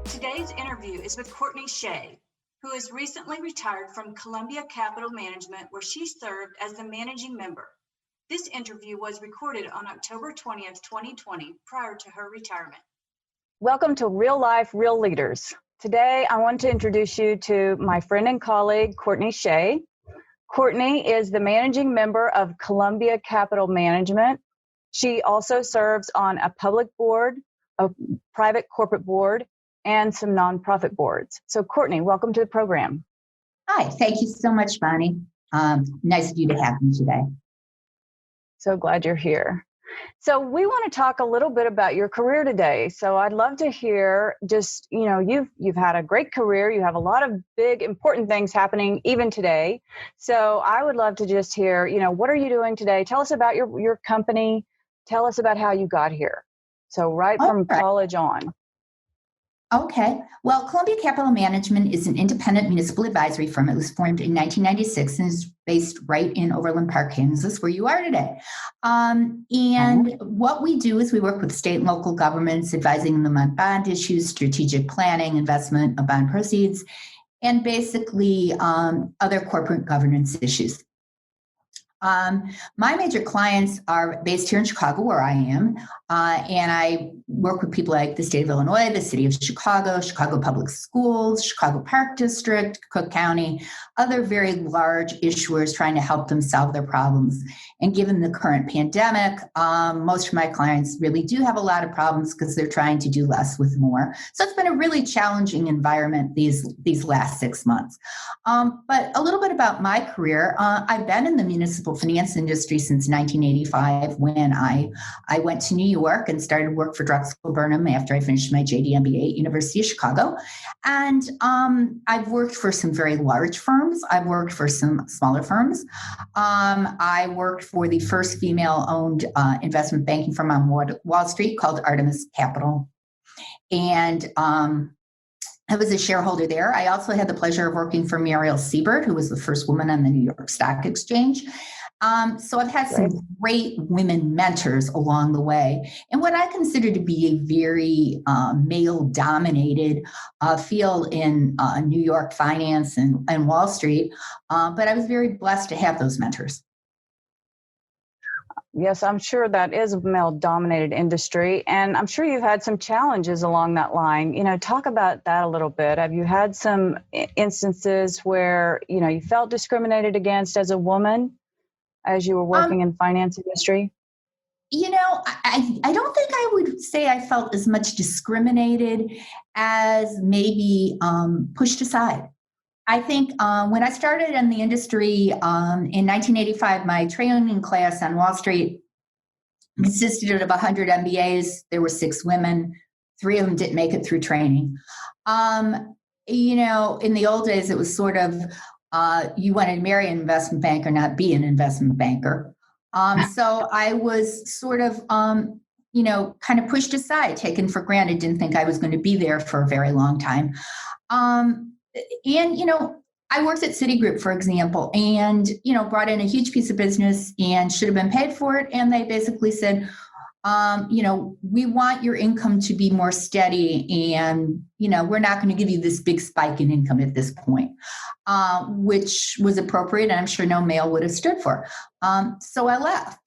Today's interview is with Courtney Shea, who has recently retired from Columbia Capital Management, where she served as the managing member. This interview was recorded on October 20th, 2020, prior to her retirement. Welcome to Real Life, Real Leaders. Today, I want to introduce you to my friend and colleague, Courtney Shea. Courtney is the managing member of Columbia Capital Management. She also serves on a public board, a private corporate board, and some nonprofit boards. So Courtney, welcome to the program. Hi, thank you so much, Bonnie. Nice of you to have me today. So glad you're here. So we want to talk a little bit about your career today. So I'd love to hear just, you've had a great career. You have a lot of big, important things happening even today. So I would love to just hear, what are you doing today? Tell us about your company. Tell us about how you got here. So right from college on. Okay. Well, Columbia Capital Management is an independent municipal advisory firm. It was formed in 1996 and is based right in Overland Park, Kansas, where you are today. What we do is we work with state and local governments, advising them on bond issues, strategic planning, investment of bond proceeds, and basically other corporate governance issues. My major clients are based here in Chicago, where I am, and I work with people like the state of Illinois, the city of Chicago, Chicago Public Schools, Chicago Park District, Cook County, other very large issuers trying to help them solve their problems. And given the current pandemic, most of my clients really do have a lot of problems because they're trying to do less with more. So it's been a really challenging environment these last 6 months. But a little bit about my career. I've been in the municipal finance industry since 1985 when I went to New York and started work for Drexel Burnham after I finished my JD MBA at University of Chicago. And I've worked for some very large firms. I've worked for some smaller firms. I worked for the first female-owned investment banking firm on Wall Street called Artemis Capital. And I was a shareholder there. I also had the pleasure of working for Muriel Siebert, who was the first woman on the New York Stock Exchange. So I've had some great women mentors along the way. And what I consider to be a very male-dominated field in New York finance and Wall Street. But I was very blessed to have those mentors. Yes, I'm sure that is a male-dominated industry, and I'm sure you've had some challenges along that line. Talk about that a little bit. Have you had some instances where, you felt discriminated against as a woman as you were working in finance industry? I don't think I would say I felt as much discriminated as maybe pushed aside. I think when I started in the industry in 1985, my training class on Wall Street consisted of 100 MBAs. There were 6 women. 3 of them didn't make it through training. In the old days, it was sort of you wanted to marry an investment banker, not be an investment banker. So I was sort of, kind of pushed aside, taken for granted, didn't think I was going to be there for a very long time. I worked at Citigroup, for example, and, brought in a huge piece of business and should have been paid for it. And they basically said, we want your income to be more steady and, we're not going to give you this big spike in income at this point, which was appropriate. And I'm sure no male would have stood for. So I left.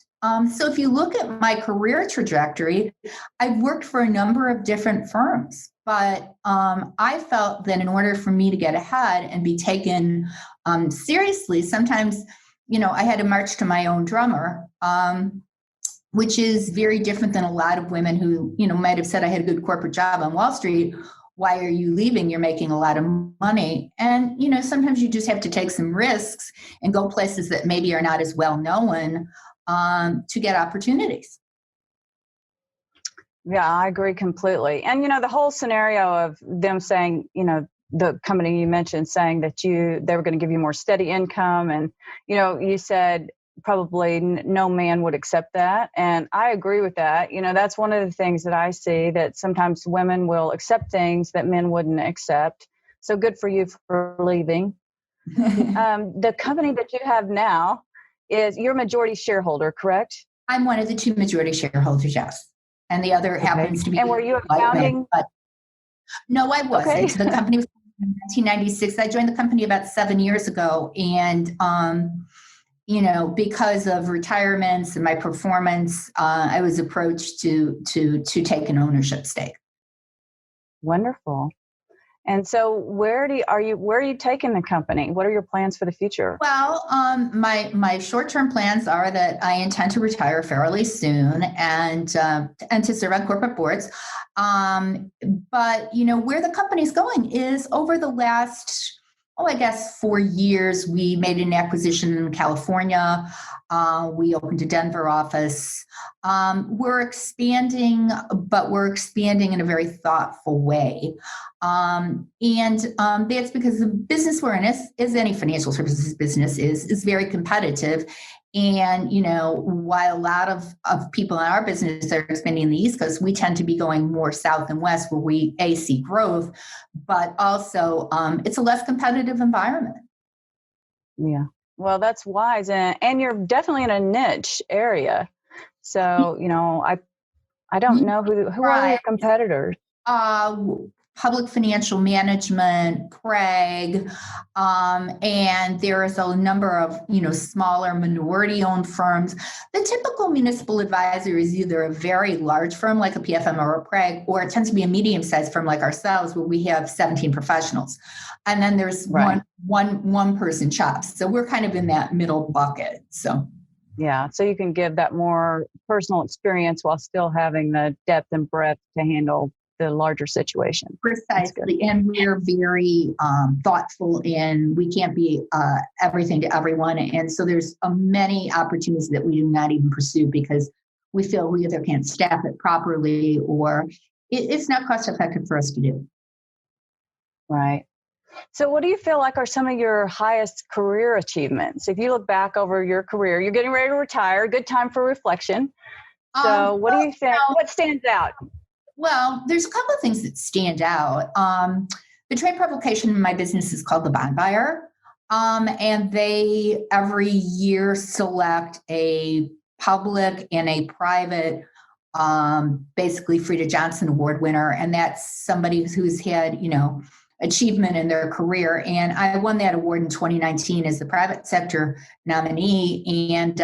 So if you look at my career trajectory, I've worked for a number of different firms. But I felt that in order for me to get ahead and be taken seriously, sometimes, I had to march to my own drummer, which is very different than a lot of women who, might have said I had a good corporate job on Wall Street. Why are you leaving? You're making a lot of money. And, sometimes you just have to take some risks and go places that maybe are not as well known to get opportunities. Yeah, I agree completely. And, the whole scenario of them saying, the company you mentioned saying that they were going to give you more steady income. And, you said probably no man would accept that. And I agree with that. That's one of the things that I see, that sometimes women will accept things that men wouldn't accept. So good for you for leaving. The company that you have now you're a majority shareholder, correct? I'm one of the two majority shareholders, yes. And the other happens to be. And were you a founding? No, I wasn't. Okay. The company was in 1996. I joined the company about 7 years ago. And, because of retirements and my performance, I was approached to take an ownership stake. Wonderful. And so where are you taking the company? What are your plans for the future? Well, my short-term plans are that I intend to retire fairly soon and to serve on corporate boards. But where the company's going is over the last 4 years, we made an acquisition in California. We opened a Denver office. We're expanding, but we're expanding in a very thoughtful way. That's because the business we're in, as any financial services business is very competitive. And, while a lot of people in our business are expanding in the East Coast, we tend to be going more south and west where we see growth, but also it's a less competitive environment. Yeah. Well, that's wise. And you're definitely in a niche area. So, I don't know who are your competitors? Public Financial Management, Craig, and there is a number of, smaller minority-owned firms. The typical municipal advisor is either a very large firm like a PFM or a Craig, or it tends to be a medium-sized firm like ourselves where we have 17 professionals. And then there's one person shops. So we're kind of in that middle bucket. So. Yeah, so you can give that more personal experience while still having the depth and breadth to handle the larger situation. Precisely. And we're very thoughtful in we can't be everything to everyone. And so there's many opportunities that we do not even pursue because we feel we either can't staff it properly or it's not cost effective for us to do. Right. So what do you feel like are some of your highest career achievements? If you look back over your career, you're getting ready to retire, good time for reflection. So what do you think? What stands out? Well, there's a couple of things that stand out. The trade publication in my business is called The Bond Buyer. And they every year select a public and a private, basically Frida Johnson Award winner. And that's somebody who's had, achievement in their career. And I won that award in 2019 as the private sector nominee. And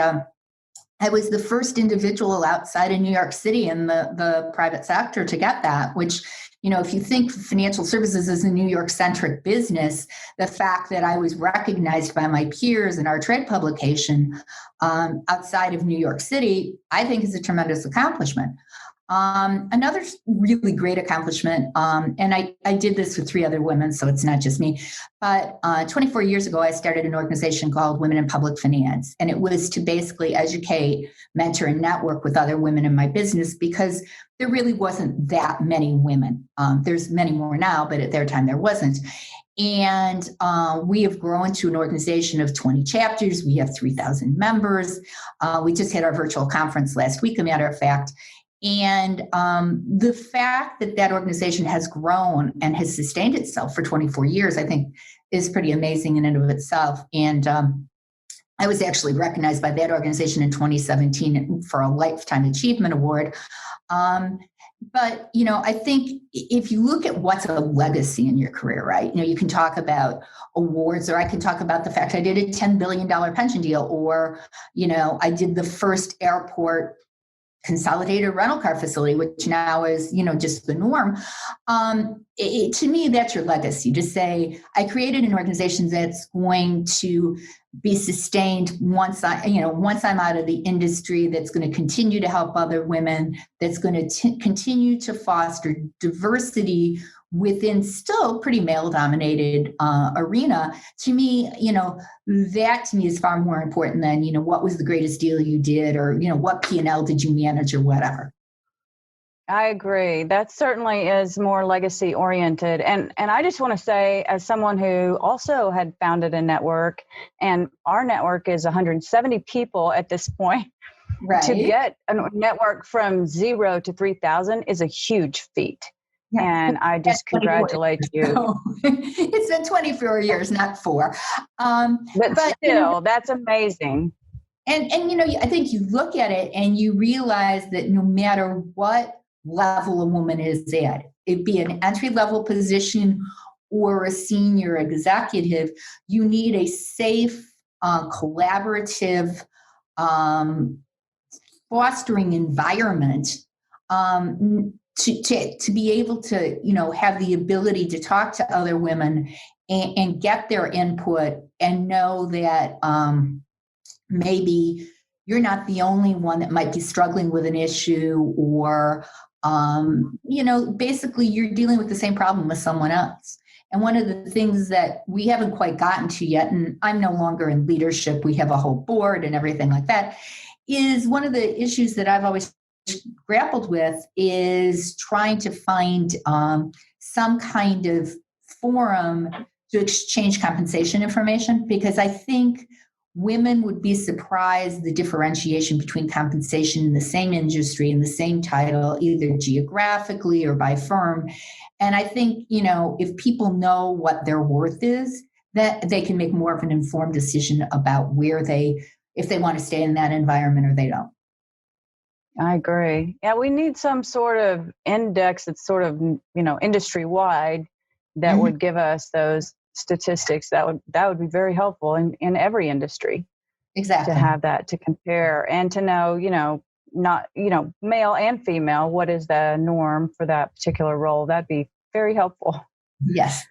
I was the first individual outside of New York City in the private sector to get that, which, if you think financial services is a New York-centric business, the fact that I was recognized by my peers in our trade publication outside of New York City, I think is a tremendous accomplishment. Another really great accomplishment, and I did this with 3 other women, so it's not just me, but 24 years ago, I started an organization called Women in Public Finance, and it was to basically educate, mentor, and network with other women in my business because there really wasn't that many women. There's many more now, but at their time, there wasn't. And we have grown to an organization of 20 chapters. We have 3,000 members. We just had our virtual conference last week, a matter of fact. And the fact that organization has grown and has sustained itself for 24 years, I think, is pretty amazing in and of itself. And I was actually recognized by that organization in 2017 for a Lifetime Achievement Award. But, I think if you look at what's a legacy in your career, right? You can talk about awards, or I can talk about the fact I did a $10 billion pension deal, or, I did the first airport consolidated rental car facility, which now is, just the norm. To me, that's your legacy, to say, I created an organization that's going to be sustained once I'm out of the industry, that's going to continue to help other women, that's going to continue to foster diversity within still pretty male-dominated arena. To me, that to me is far more important than, what was the greatest deal you did, or, what P&L did you manage, or whatever. I agree. That certainly is more legacy oriented. And I just want to say, as someone who also had founded a network, and our network is 170 people at this point, right, to get a network from 0 to 3,000 is a huge feat. Yeah. And I just congratulate you. So, it's been 24 years, not 4. But still, that's amazing. And I think you look at it and you realize that no matter what level a woman is at, it be an entry level position or a senior executive, you need a safe, collaborative, fostering environment to be able to, have the ability to talk to other women and get their input and know that maybe you're not the only one that might be struggling with an issue, or basically you're dealing with the same problem as someone else. And one of the things that we haven't quite gotten to yet, and I'm no longer in leadership, we have a whole board and everything like that, is one of the issues that I've always grappled with is trying to find some kind of forum to exchange compensation information, because I think women would be surprised the differentiation between compensation in the same industry, in the same title, either geographically or by firm. And I think, if people know what their worth is, that they can make more of an informed decision about if they want to stay in that environment or they don't. I agree. Yeah, we need some sort of index that's sort of, industry wide that would give us those statistics. That would be very helpful in every industry. Exactly. To have that to compare and to know, not, male and female, what is the norm for that particular role. That'd be very helpful. Yes.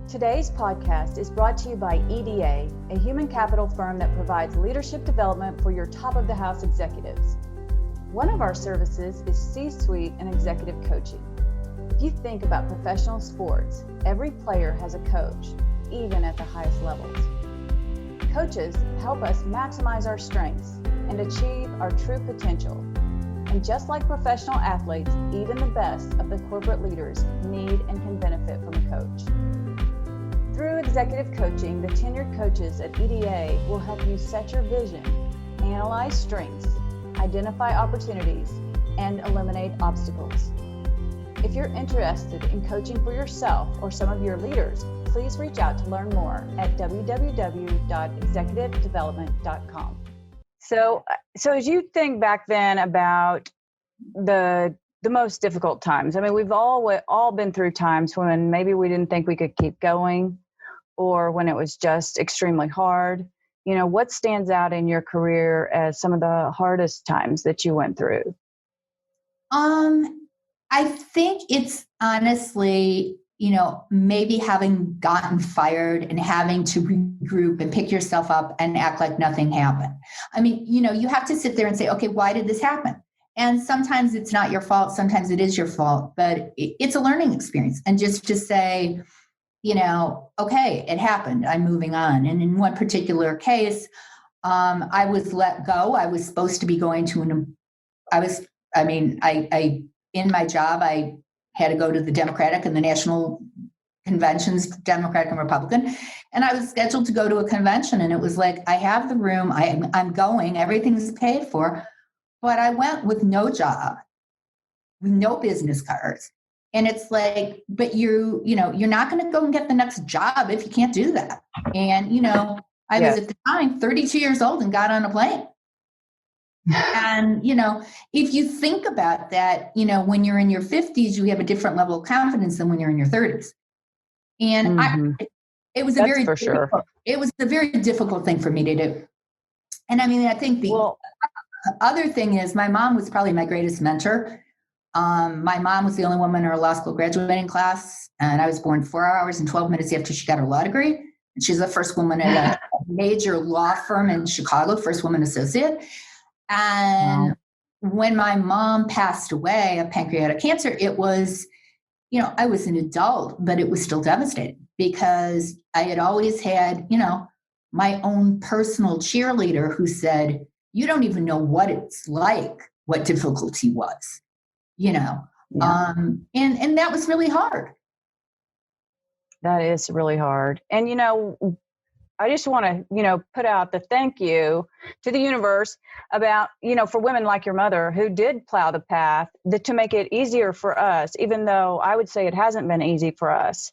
Today's podcast is brought to you by EDA, a human capital firm that provides leadership development for your top of the house executives. One of our services is C-suite and executive coaching. If you think about professional sports, every player has a coach, even at the highest levels. Coaches help us maximize our strengths and achieve our true potential. And just like professional athletes, even the best of the corporate leaders need and can benefit from a coach. Through executive coaching, the tenured coaches at EDA will help you set your vision, analyze strengths, identify opportunities, and eliminate obstacles. If you're interested in coaching for yourself or some of your leaders, please reach out to learn more at www.executivedevelopment.com. So as you think back then about the most difficult times, I mean, we've all been through times when maybe we didn't think we could keep going, or when it was just extremely hard. What stands out in your career as some of the hardest times that you went through? I think it's honestly, maybe having gotten fired and having to regroup and pick yourself up and act like nothing happened. I mean, you have to sit there and say, okay, why did this happen? And sometimes it's not your fault. Sometimes it is your fault, but it's a learning experience. And just to say, okay, it happened, I'm moving on. And in one particular case, I was let go. I was supposed to be going to in my job, I had to go to the Democratic and the national conventions, Democratic and Republican. And I was scheduled to go to a convention, and it was like, I have the room, I'm going, everything's paid for, but I went with no job, with no business cards. And it's like, but you're not going to go and get the next job if you can't do that. And, I was at the time 32 years old and got on a plane. And, if you think about that, when you're in your 50s, you have a different level of confidence than when you're in your 30s. And it was a very difficult thing for me to do. And I mean, I think the other thing is my mom was probably my greatest mentor. My mom was the only woman in her law school graduating class, and I was born 4 hours and 12 minutes after she got her law degree. And she's the first woman at a major law firm in Chicago, first woman associate. And when my mom passed away of pancreatic cancer, it was, I was an adult, but it was still devastating because I had always had, my own personal cheerleader who said, you don't even know what it's like, what difficulty was, and that was really hard. That is really hard. And, I just want to, put out the thank you to the universe about, for women like your mother who did plow the path to make it easier for us, even though I would say it hasn't been easy for us,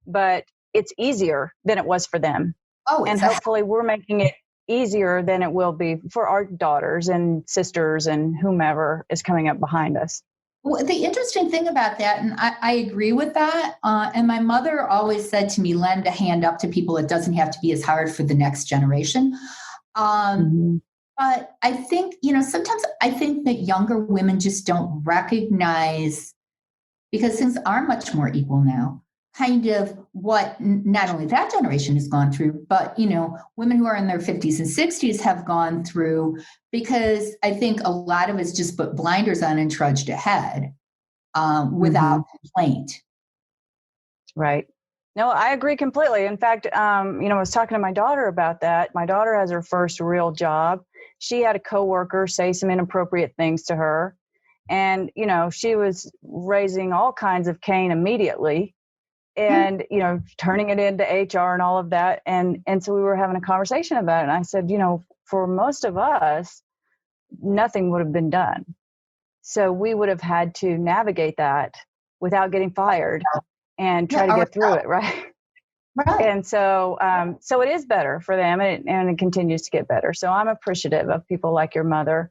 but it's easier than it was for them. Oh, and hopefully we're making it easier than it will be for our daughters and sisters and whomever is coming up behind us. Well, the interesting thing about that, and I agree with that, and my mother always said to me, lend a hand up to people. It doesn't have to be as hard for the next generation. But I think, sometimes I think that younger women just don't recognize, because things are much more equal now, kind of what not only that generation has gone through, but, women who are in their 50s and 60s have gone through, because I think a lot of us just put blinders on and trudged ahead without complaint. Right. No, I agree completely. In fact, I was talking to my daughter about that. My daughter has her first real job. She had a coworker say some inappropriate things to her. And, she was raising all kinds of cane immediately and, turning it into HR and all of that. And so we were having a conversation about it. And I said, for most of us, nothing would have been done. So we would have had to navigate that without getting fired and try to get through it. Right. Right. And so it is better for them, and it continues to get better. So I'm appreciative of people like your mother,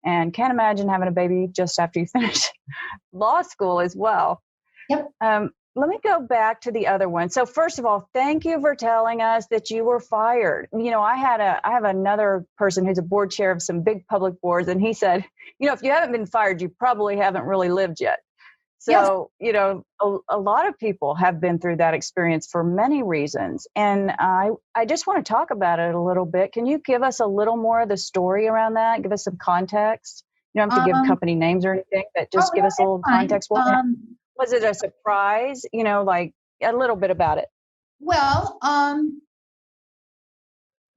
and can't imagine having a baby just after you finish law school as well. Yep. Let me go back to the other one. So first of all, thank you for telling us that you were fired. I have another person who's a board chair of some big public boards, and he said, if you haven't been fired, you probably haven't really lived yet. So, yes. A lot of people have been through that experience for many reasons. And I just want to talk about it a little bit. Can you give us a little more of the story around that? Give us some context. You don't have to give company names or anything, but just give us a little context. Was it a surprise? Like a little bit about it. Well,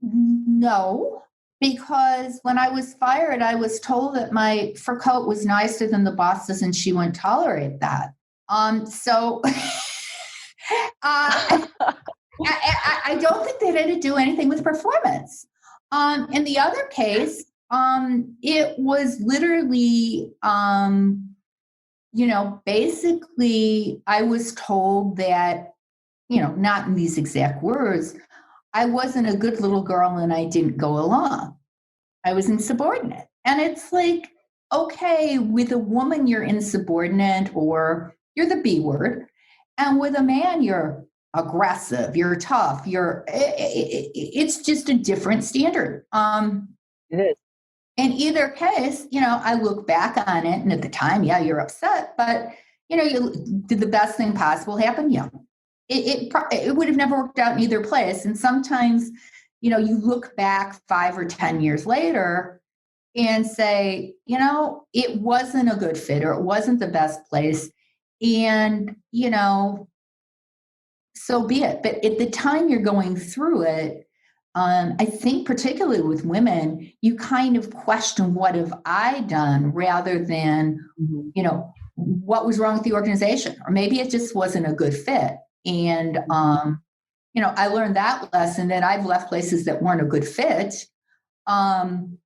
no. Because when I was fired, I was told that my fur coat was nicer than the boss's, and she wouldn't tolerate that. So I don't think that had to do anything with performance. In the other case, it was literally, basically I was told that, not in these exact words, I wasn't a good little girl and I didn't go along. I was insubordinate. And it's like, okay, with a woman, you're insubordinate or you're the B word. And with a man, you're aggressive, you're tough, it's just a different standard. It is. In either case, I look back on it, and at the time, yeah, you're upset, but, you did the best thing possible happen? Yeah. It would have never worked out in either place. And sometimes, you look back 5 or 10 years later and say, it wasn't a good fit, or it wasn't the best place. And, so be it. But at the time you're going through it, I think particularly with women, you kind of question, what have I done, rather than, what was wrong with the organization? Or maybe it just wasn't a good fit. And, I learned that lesson, that I've left places that weren't a good fit. And,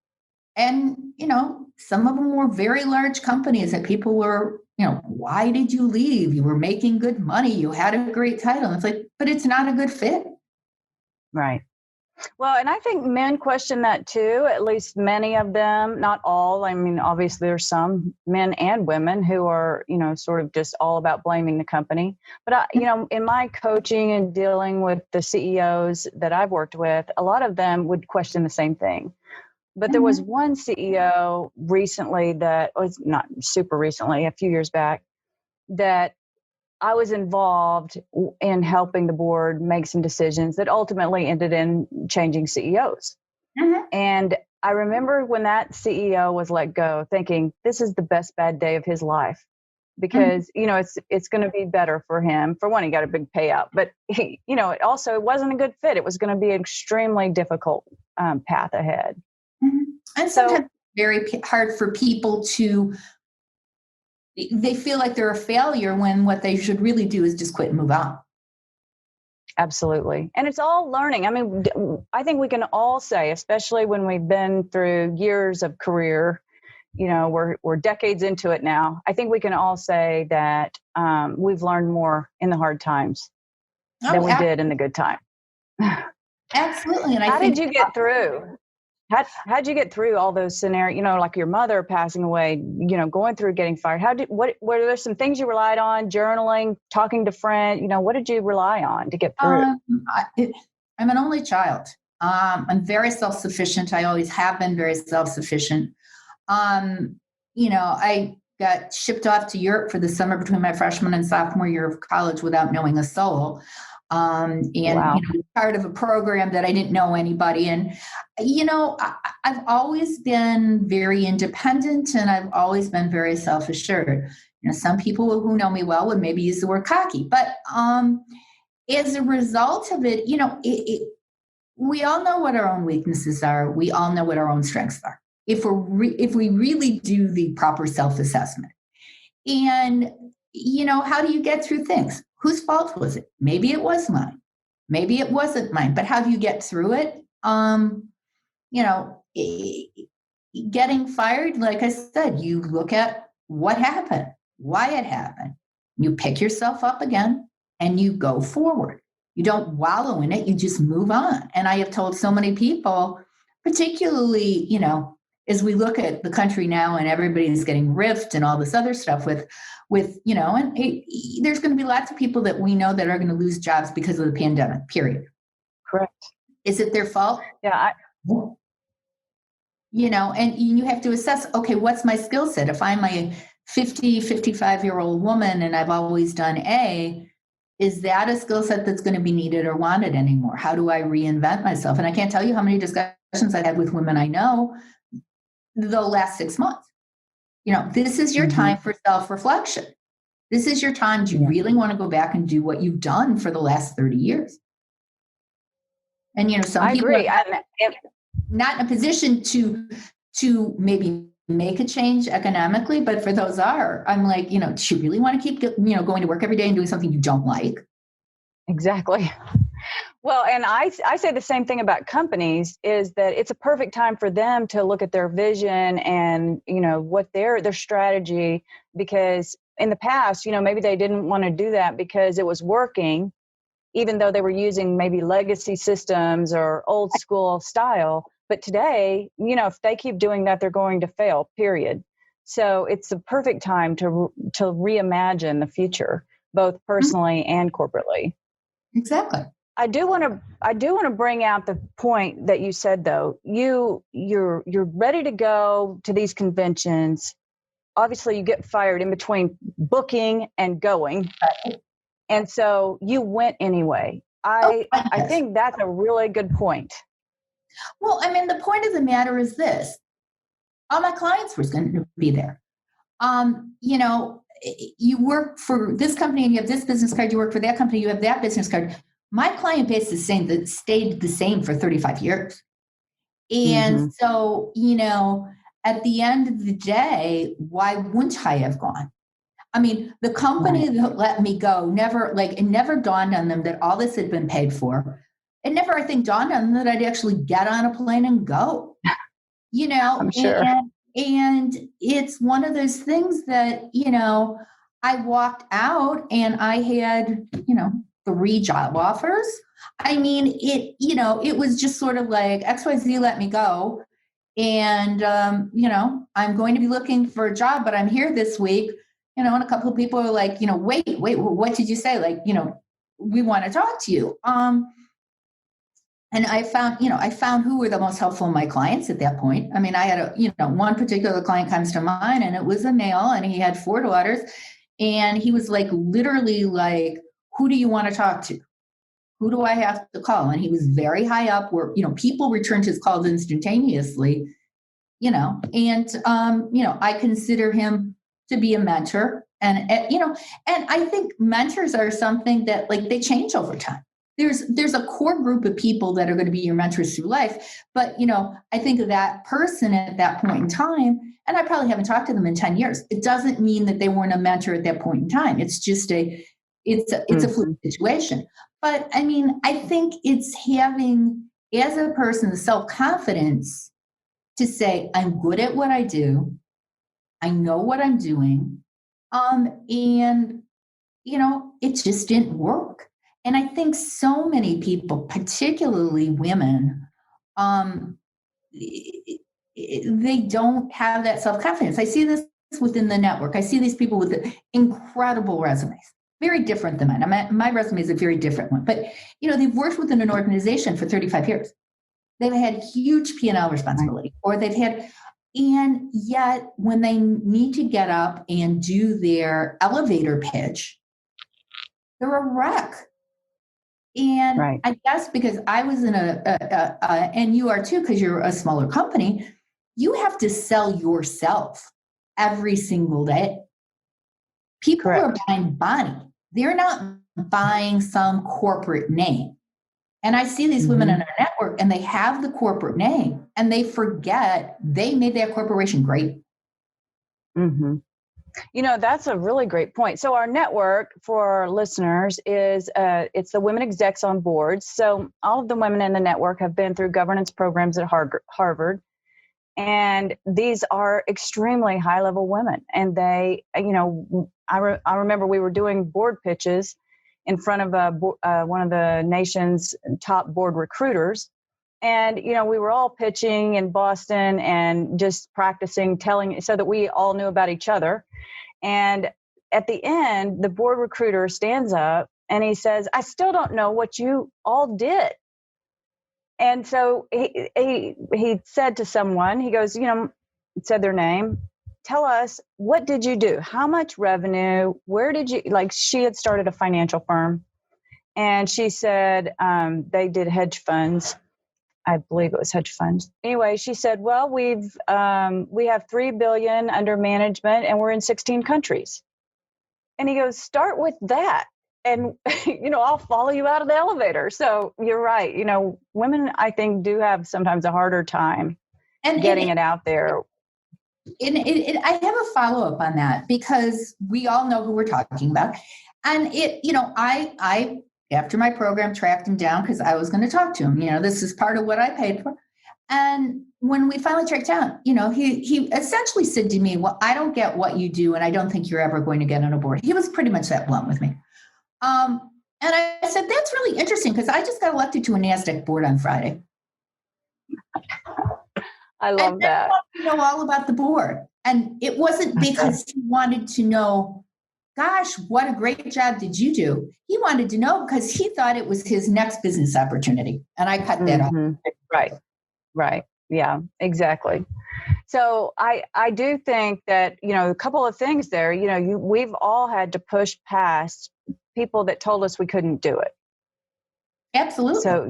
some of them were very large companies that people were, why did you leave? You were making good money. You had a great title. It's like, but it's not a good fit. Right. Well, and I think men question that too, at least many of them, not all. I mean, obviously there's some men and women who are, sort of just all about blaming the company. But, in my coaching and dealing with the CEOs that I've worked with, a lot of them would question the same thing. But there was one CEO recently, that was not super recently, a few years back, that I was involved in helping the board make some decisions that ultimately ended in changing CEOs. And I remember when that CEO was let go, thinking, this is the best bad day of his life, because, it's going to be better for him. For one, he got a big payout, but it wasn't a good fit. It was going to be an extremely difficult path ahead. And sometimes it's very hard for people they feel like they're a failure, when what they should really do is just quit and move on. Absolutely. And it's all learning. I mean, I think we can all say, especially when we've been through years of career, we're decades into it now. I think we can all say that we've learned more in the hard times than we did in the good time. Absolutely. And I How think did you get through? How'd you get through all those scenarios, like your mother passing away, going through getting fired? What were there some things you relied on, journaling, talking to friends, what did you rely on to get through? I'm an only child. I'm very self-sufficient. I always have been very self-sufficient. I got shipped off to Europe for the summer between my freshman and sophomore year of college without knowing a soul. Wow. Part of a program that I didn't know anybody. And, I've always been very independent and I've always been very self-assured. Some people who know me well would maybe use the word cocky, but as a result of it, we all know what our own weaknesses are. We all know what our own strengths are. If we really do the proper self-assessment. And, how do you get through things? Whose fault was it? Maybe it was mine. Maybe it wasn't mine. But how do you get through it? Getting fired, like I said, you look at what happened, why it happened. You pick yourself up again and you go forward. You don't wallow in it. You just move on. And I have told so many people, particularly, as we look at the country now and everybody's getting riffed and all this other stuff and there's going to be lots of people that we know that are going to lose jobs because of the pandemic, period. Correct. Is it their fault? Yeah. And you have to assess, okay, what's my skill set? If I'm a 55-year-old woman and I've always done A, is that a skill set that's going to be needed or wanted anymore? How do I reinvent myself? And I can't tell you how many discussions I've had with women I know the last 6 months. This is your time for self-reflection. This is your time. Do you really want to go back and do what you've done for the last 30 years? And, some people agree. are not in a position to maybe make a change economically, but for those I'm like, do you really want to keep, going to work every day and doing something you don't like? Exactly. Well, and I say the same thing about companies is that it's a perfect time for them to look at their vision and, what their strategy, because in the past, maybe they didn't want to do that because it was working, even though they were using maybe legacy systems or old school style. But today, if they keep doing that, they're going to fail, period. So it's the perfect time to reimagine the future, both personally and corporately. Exactly. I do want to bring out the point that you said, though. You're ready to go to these conventions. Obviously, you get fired in between booking and going. And so you went anyway. I think that's a really good point. Well, the point of the matter is this. All my clients were going to be there. You work for this company and you have this business card. You work for that company, you have that business card. My client base is stayed the same for 35 years. And so, at the end of the day, why wouldn't I have gone? The company that let me go it never dawned on them that all this had been paid for. It never, I think, dawned on them that I'd actually get on a plane and go, I'm sure. And it's one of those things that, I walked out and I had, 3 job offers. It was just sort of like XYZ let me go. And, I'm going to be looking for a job, but I'm here this week, and a couple of people are like, wait, what did you say? Like, we want to talk to you. And I found who were the most helpful of my clients at that point. I had one particular client comes to mind, and it was a male, and he had 4 daughters, and he was like, literally like, who do you want to talk to? Who do I have to call? And he was very high up where, people returned his calls instantaneously, and I consider him to be a mentor. And, and I think mentors are something that they change over time. There's a core group of people that are going to be your mentors through life. But, I think of that person at that point in time, and I probably haven't talked to them in 10 years. It doesn't mean that they weren't a mentor at that point in time. It's just it's a fluid situation. But I think it's having, as a person, the self-confidence to say, I'm good at what I do. I know what I'm doing. And, it just didn't work. And I think so many people, particularly women, they don't have that self-confidence. I see this within the network. I see these people with incredible resumes, very different than mine. My resume is a very different one, but they've worked within an organization for 35 years. They've had huge P&L responsibility, or and yet when they need to get up and do their elevator pitch, they're a wreck. And Right. I guess because I was in and you are too, because you're a smaller company, you have to sell yourself every single day. People Correct. are buying Bonnie. They're not buying some corporate name. And I see these women in our network, and they have the corporate name, and they forget they made that corporation great. Mm-hmm. That's a really great point. So our network, for our listeners, is it's the women execs on boards. So all of the women in the network have been through governance programs at Harvard. And these are extremely high-level women. And they, I remember we were doing board pitches in front of one of the nation's top board recruiters. And, we were all pitching in Boston and just practicing, telling, so that we all knew about each other. And at the end, the board recruiter stands up and he says, "I still don't know what you all did." And so he said to someone, he goes, said their name, "Tell us, what did you do? How much revenue? Where did you," she had started a financial firm. And she said they did hedge funds. I believe it was hedge funds. Anyway, she said, "Well, we have $3 billion under management and we're in 16 countries." And he goes, "Start with that. And, I'll follow you out of the elevator." So you're right. Women, I think, do have sometimes a harder time getting it out there. I have a follow-up on that, because we all know who we're talking about. And I after my program, tracked him down because I was going to talk to him. This is part of what I paid for. And when we finally tracked down, he essentially said to me, "Well, I don't get what you do, and I don't think you're ever going to get on a board." He was pretty much that blunt with me. And I said, "That's really interesting, because I just got elected to a NASDAQ board on Friday." I love that. To know all about the board. And it wasn't because he wanted to know, "Gosh, what a great job did you do?" He wanted to know because he thought it was his next business opportunity. And I cut that off. Right. Yeah, exactly. So I do think that, a couple of things there, we've all had to push past people that told us we couldn't do it. Absolutely. So,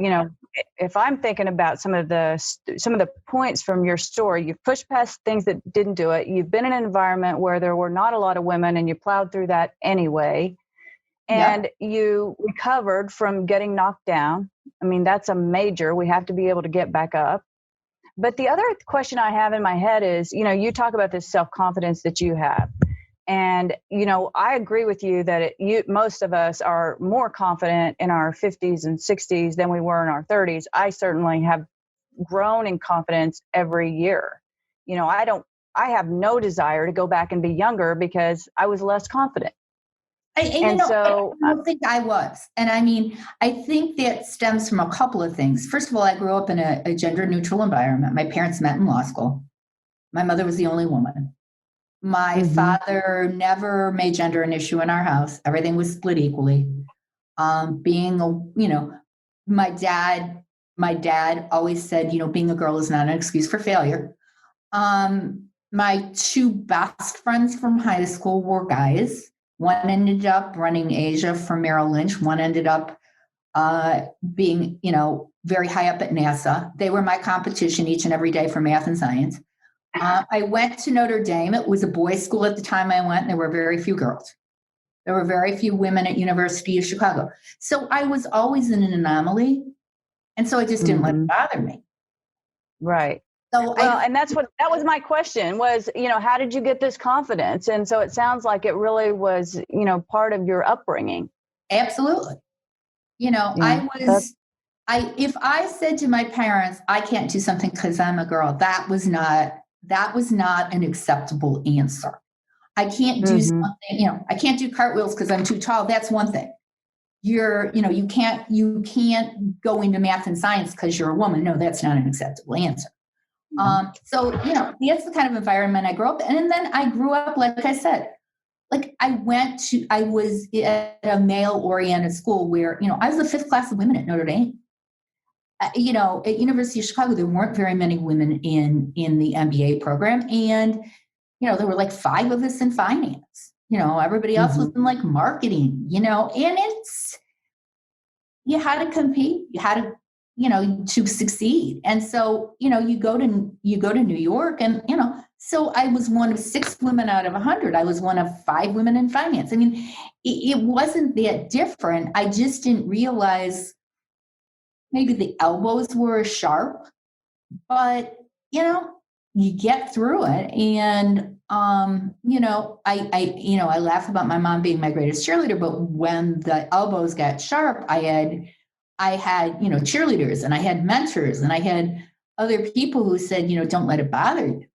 if I'm thinking about some of the points from your story, you've pushed past things that didn't do it. You've been in an environment where there were not a lot of women, and you plowed through that anyway. And you recovered from getting knocked down. I mean, that's a major. We have to be able to get back up. But the other question I have in my head is, you talk about this self-confidence that you have. And, I agree with you that most of us are more confident in our 50s and 60s than we were in our 30s. I certainly have grown in confidence every year. I have no desire to go back and be younger because I was less confident. I don't think I was. And I mean, I think that stems from a couple of things. First of all, I grew up in a gender neutral environment. My parents met in law school. My mother was the only woman. My father never made gender an issue in our house. Everything was split equally. My dad always said, being a girl is not an excuse for failure. My two best friends from high school were guys. One ended up running Asia for Merrill Lynch. One ended up being, very high up at NASA. They were my competition each and every day for math and science. I went to Notre Dame. It was a boys' school at the time I went. And there were very few girls. There were very few women at University of Chicago. So I was always in an anomaly. And so I just didn't let it bother me. Right. So and that was my question was, how did you get this confidence? And so it sounds like it really was, part of your upbringing. Absolutely. If I said to my parents, "I can't do something because I'm a girl," that was not an acceptable answer. I can't do something, I can't do cartwheels because I'm too tall. That's one thing. you can't go into math and science because you're a woman. No, that's not an acceptable answer. So, that's the kind of environment I grew up in. And then I grew up, like I said, like I was at a male-oriented school where, I was the fifth class of women at Notre Dame. At University of Chicago, there weren't very many women in the MBA program. And, there were like 5 of us in finance. Everybody else was in like marketing, and you had to compete, you had to succeed. And so, you go to New York and, so I was one of 6 women out of 100. I was one of 5 women in finance. I mean, it wasn't that different. I just didn't realize maybe the elbows were sharp, but, you get through it. And, I laugh about my mom being my greatest cheerleader, but when the elbows got sharp, I had, cheerleaders, and I had mentors, and I had other people who said, don't let it bother you.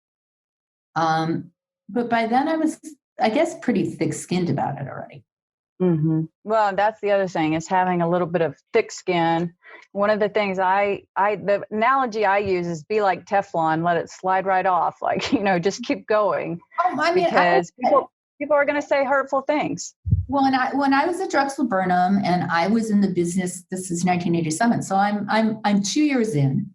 But by then I was, I guess, pretty thick-skinned about it already. Mm-hmm. Well, that's the other thing, is having a little bit of thick skin. One of the things the analogy I use is be like Teflon, let it slide right off. Like, just keep going. Because people are going to say hurtful things. Well, when I was at Drexel Burnham and I was in the business, this is 1987. So I'm 2 years in,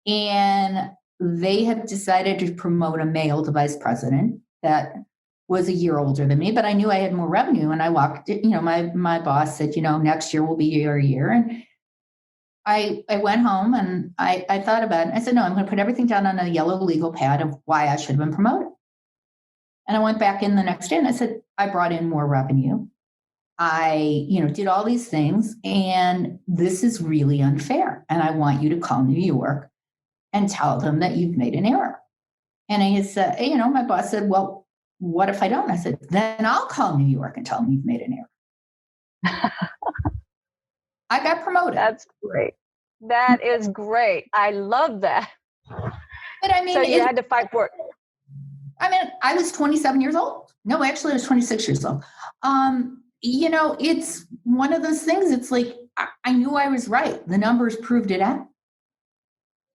and they have decided to promote a male to vice president that was a year older than me, but I knew I had more revenue. And I walked, my boss said, next year will be your year. And I went home and I thought about it. I said, no, I'm going to put everything down on a yellow legal pad of why I should have been promoted. And I went back in the next day and I said, I brought in more revenue. I, did all these things, and this is really unfair. And I want you to call New York and tell them that you've made an error. And I said, my boss said, well, what if I don't? I said, then I'll call New York and tell them you've made an error. I got promoted. That's great. That is great. I love that. But I mean, so you had to fight for it. I mean, I was 27 years old. No, actually, I was 26 years old. It's one of those things. It's like, I knew I was right. The numbers proved it out.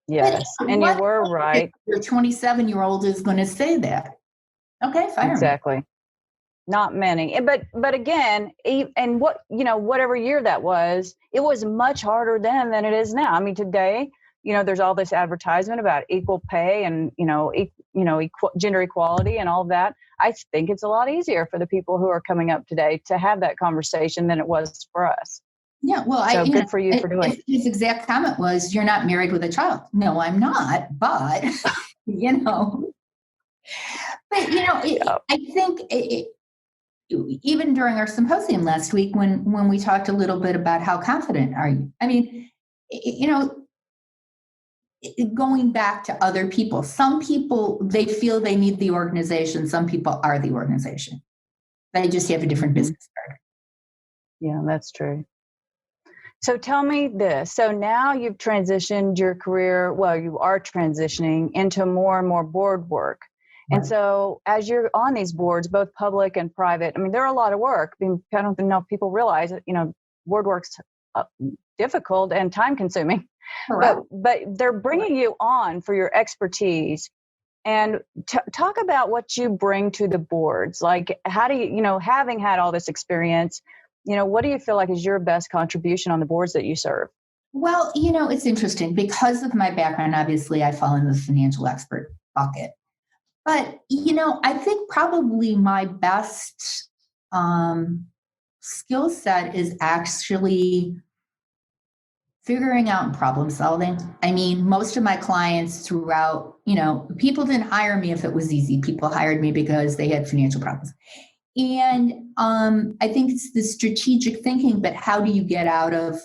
Yes, and you were right. Your 27-year-old is going to say that. Okay, fine. Exactly. Not many. But again, and whatever year that was, it was much harder then than it is now. I mean, today, there's all this advertisement about equal pay and, gender equality and all of that. I think it's a lot easier for the people who are coming up today to have that conversation than it was for us. Yeah, well, so good for you for doing it. His exact comment was, you're not married with a child. No, I'm not, but, But, I think even during our symposium last week, when we talked a little bit about how confident are you? I mean, going back to other people, some people, they feel they need the organization. Some people are the organization. They just have a different business card. Yeah, that's true. So tell me this. So now you've transitioned your career, well, you are transitioning into more and more board work. And so as you're on these boards, both public and private, I mean, they're a lot of work. I mean, I don't know if people realize that, board work's difficult and time consuming, but they're bringing you on for your expertise. And talk about what you bring to the boards. Like, how do you, having had all this experience, what do you feel like is your best contribution on the boards that you serve? Well, it's interesting because of my background. Obviously, I fall in the financial expert bucket. But, I think probably my best skill set is actually figuring out and problem solving. I mean, most of my clients throughout, people didn't hire me if it was easy. People hired me because they had financial problems. And I think it's the strategic thinking, but how do you get out of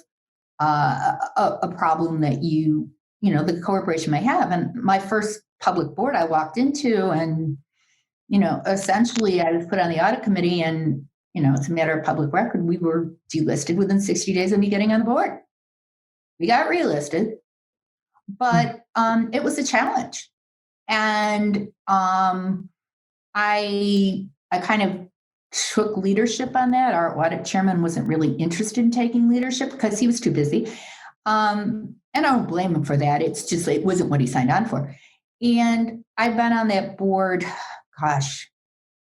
a problem that the corporation may have? And my first public board I walked into, and, essentially I was put on the audit committee, and, it's a matter of public record. We were delisted within 60 days of me getting on the board. We got relisted, but it was a challenge. And I kind of took leadership on that. Our audit chairman wasn't really interested in taking leadership because he was too busy. And I don't blame him for that. It's just, it wasn't what he signed on for. And I've been on that board,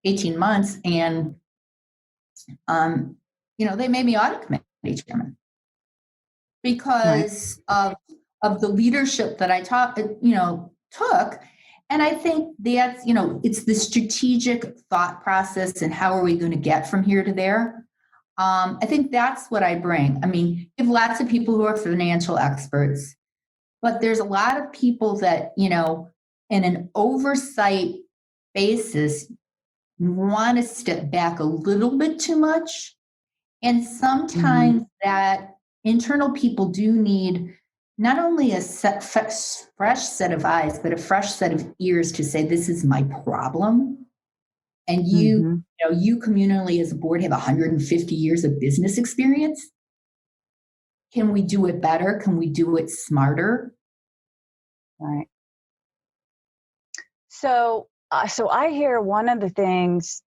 18 months. And, they made me audit committee chairman because of the leadership that I took. And I think that's, it's the strategic thought process and how are we going to get from here to there. I think that's what I bring. I mean, you have lots of people who are financial experts, but there's a lot of people that, in an oversight basis, want to step back a little bit too much. And sometimes that internal people do need not only a fresh set of eyes, but a fresh set of ears to say, this is my problem. And you communally as a board have 150 years of business experience. Can we do it better? Can we do it smarter? Right. So I hear one of the things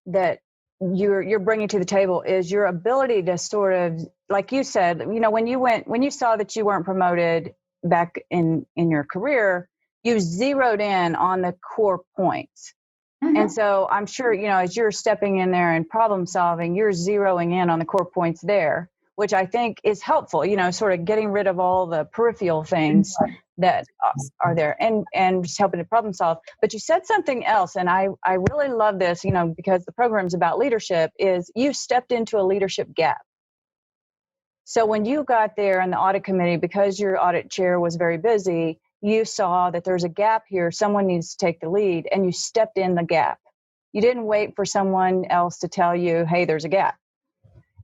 that you're bringing to the table is your ability to sort of, like you said, when you saw that you weren't promoted back in your career, you zeroed in on the core points. And so I'm sure, as you're stepping in there and problem solving, you're zeroing in on the core points there, which I think is helpful, sort of getting rid of all the peripheral things that are there and just helping to problem solve. But you said something else, and I really love this, because the program's about leadership, is you stepped into a leadership gap. So when you got there in the audit committee, because your audit chair was very busy, you saw that there's a gap here, someone needs to take the lead, and you stepped in the gap. You didn't wait for someone else to tell you, hey, there's a gap.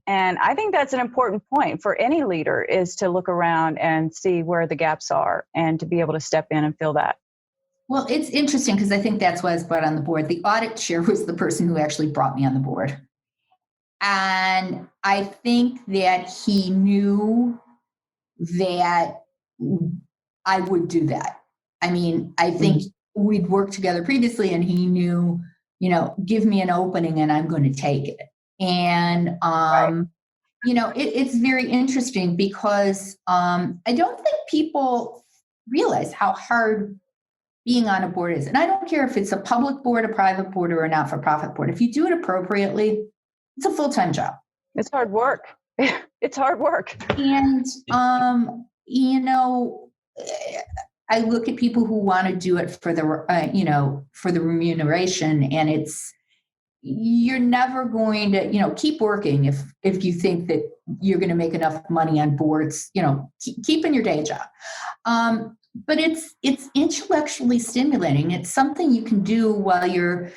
And I think that's an important point for any leader, is to look around and see where the gaps are and to be able to step in and fill that. Well, it's interesting because I think that's why I was brought on the board. The audit chair was the person who actually brought me on the board. And I think that he knew that I would do that. I mean, I think we'd worked together previously and he knew, give me an opening and I'm going to take it. And, it's very interesting because I don't think people realize how hard being on a board is. And I don't care if it's a public board, a private board, or a not-for-profit board. If you do it appropriately, it's a full-time job. It's hard work. It's hard work. And, I look at people who want to do it for the remuneration, and you're never going to, keep working if you think that you're going to make enough money on boards, keep in your day job. But it's intellectually stimulating. It's something you can do while you're,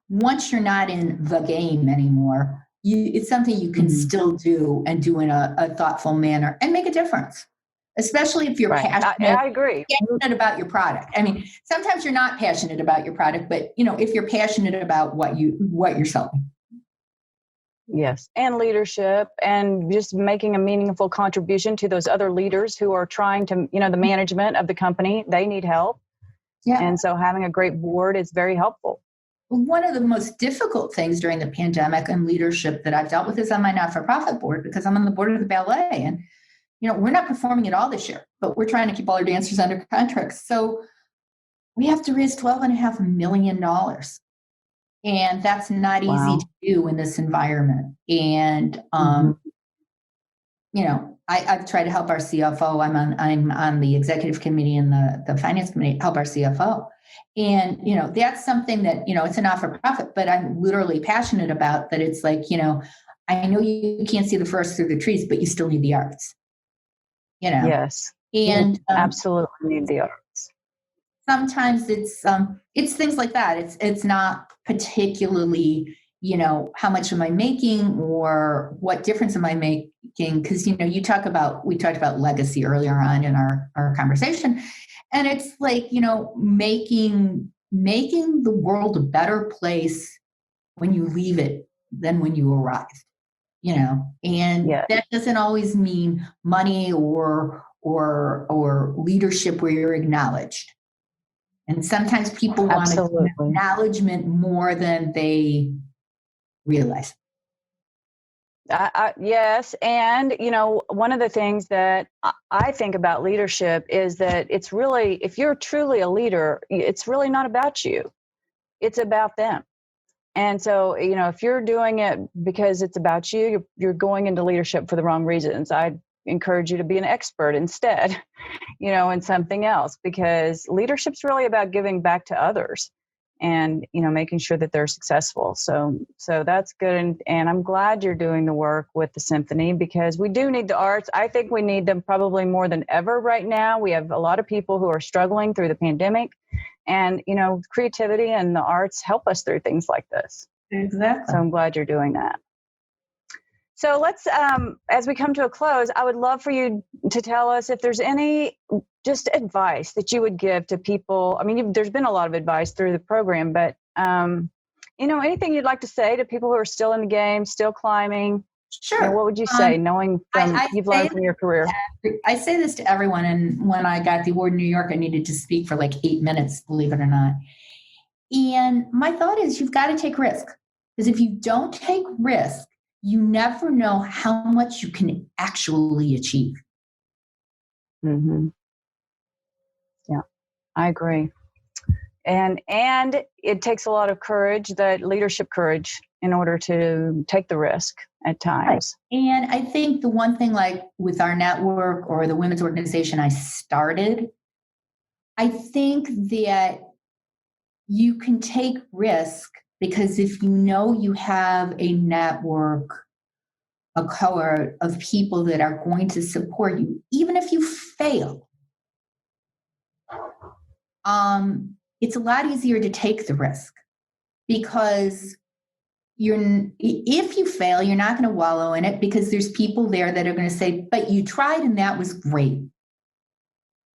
once you're not in the game anymore, it's something you can still do and do in a thoughtful manner and make a difference. Especially if you're passionate. I agree. Passionate about your product. I mean, sometimes you're not passionate about your product, but if you're passionate about what you're selling. Yes, and leadership, and just making a meaningful contribution to those other leaders who are trying to, the management of the company, they need help. Yeah. And so having a great board is very helpful. One of the most difficult things during the pandemic and leadership that I've dealt with is on my not-for-profit board, because I'm on the board of the ballet, and we're not performing at all this year, but we're trying to keep all our dancers under contracts. So we have to raise $12.5 million. And that's not easy to do in this environment. And, I've tried to help our CFO. I'm on the executive committee and the finance committee, help our CFO. And, that's something that, it's a not-for-profit, but I'm literally passionate about that. It's like, I know you can't see the forest through the trees, but you still need the arts. Yes, and absolutely need the arts. Sometimes it's things like that. It's not particularly, how much am I making or what difference am I making? Because we talked about legacy earlier on in our conversation, and it's like making the world a better place when you leave it than when you arrived. And that doesn't always mean money or leadership where you're acknowledged. And sometimes people want acknowledgement more than they realize. Yes. And, one of the things that I think about leadership is that it's really, if you're truly a leader, it's really not about you. It's about them. And so, if you're doing it because it's about you, you're going into leadership for the wrong reasons. I encourage you to be an expert instead, in something else, because leadership's really about giving back to others and, making sure that they're successful. So that's good. And I'm glad you're doing the work with the symphony, because we do need the arts. I think we need them probably more than ever right now. We have a lot of people who are struggling through the pandemic, and, creativity and the arts help us through things like this. Exactly. So I'm glad you're doing that. So let's, as we come to a close, I would love for you to tell us if there's any just advice that you would give to people. I mean, there's been a lot of advice through the program, but, anything you'd like to say to people who are still in the game, still climbing? Sure. What would you say, knowing from you've learned from your career? I say this to everyone. And when I got the award in New York, I needed to speak for like 8 minutes, believe it or not. And my thought is, you've got to take risk. Because if you don't take risk, you never know how much you can actually achieve. Mm-hmm. Yeah, I agree. And it takes a lot of courage, that leadership courage, in order to take the risk at times. Right. And I think the one thing, like with our network or the women's organization I started, I think that you can take risk because if you have a network, a cohort of people that are going to support you, even if you fail, it's a lot easier to take the risk, because if you fail, you're not going to wallow in it, because there's people there that are going to say, but you tried and that was great.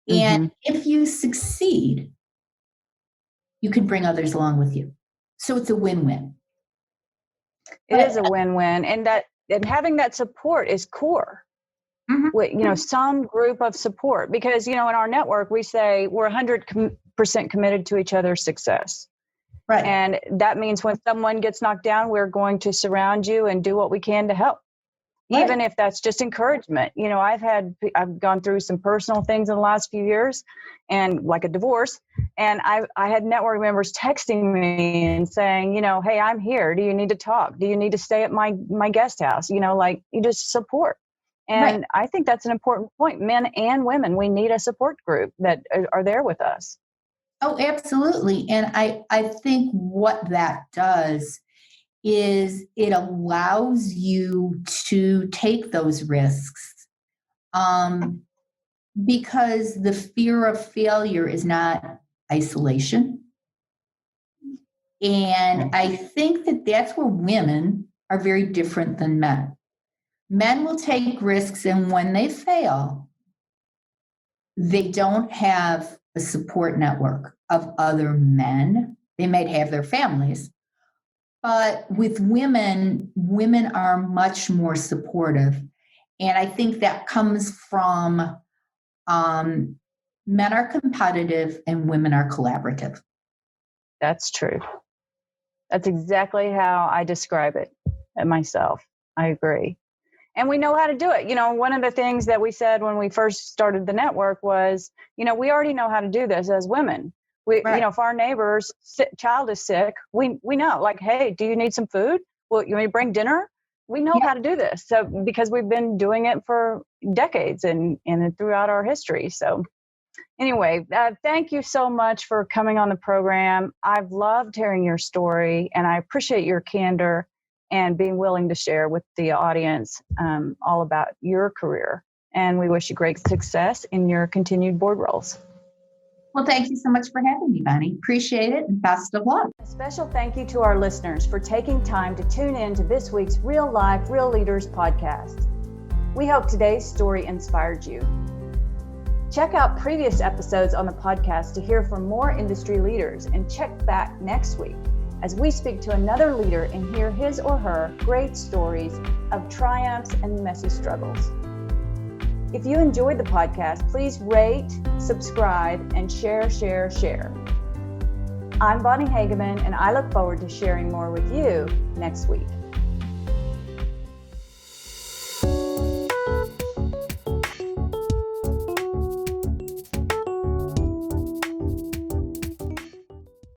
Mm-hmm. And if you succeed, you can bring others along with you. So it's a win-win. It is a win-win. And having that support is core. Mm-hmm. With, some group of support, because, in our network, we say we're 100% committed to each other's success. Right. And that means when someone gets knocked down, we're going to surround you and do what we can to help. Right. Even if that's just encouragement. I've gone through some personal things in the last few years, and like a divorce. And I had network members texting me and saying, hey, I'm here. Do you need to talk? Do you need to stay at my guest house? You just support. And right. I think that's an important point. Men and women, we need a support group that are there with us. Oh, absolutely. And I think what that does is it allows you to take those risks, because the fear of failure is not isolation. And I think that that's where women are very different than men. Men will take risks, and when they fail, they don't have a support network of other men. They might have their families. But with women are much more supportive. And I think that comes from men are competitive and women are collaborative. That's true. That's exactly how I describe it myself. I agree. And we know how to do it. One of the things that we said when we first started the network was, we already know how to do this as women. Right. If our neighbor's child is sick, we know, like, hey, do you need some food? Well, you want me to bring dinner? We know how to do this. So because we've been doing it for decades and throughout our history. So anyway, thank you so much for coming on the program. I've loved hearing your story, and I appreciate your candor and being willing to share with the audience all about your career. And we wish you great success in your continued board roles. Well, thank you so much for having me, Bonnie. Appreciate it, and best of luck. A special thank you to our listeners for taking time to tune in to this week's Real Life, Real Leaders podcast. We hope today's story inspired you. Check out previous episodes on the podcast to hear from more industry leaders, and check back next week as we speak to another leader and hear his or her great stories of triumphs and messy struggles. If you enjoyed the podcast, please rate, subscribe, and share. I'm Bonnie Hageman, and I look forward to sharing more with you next week.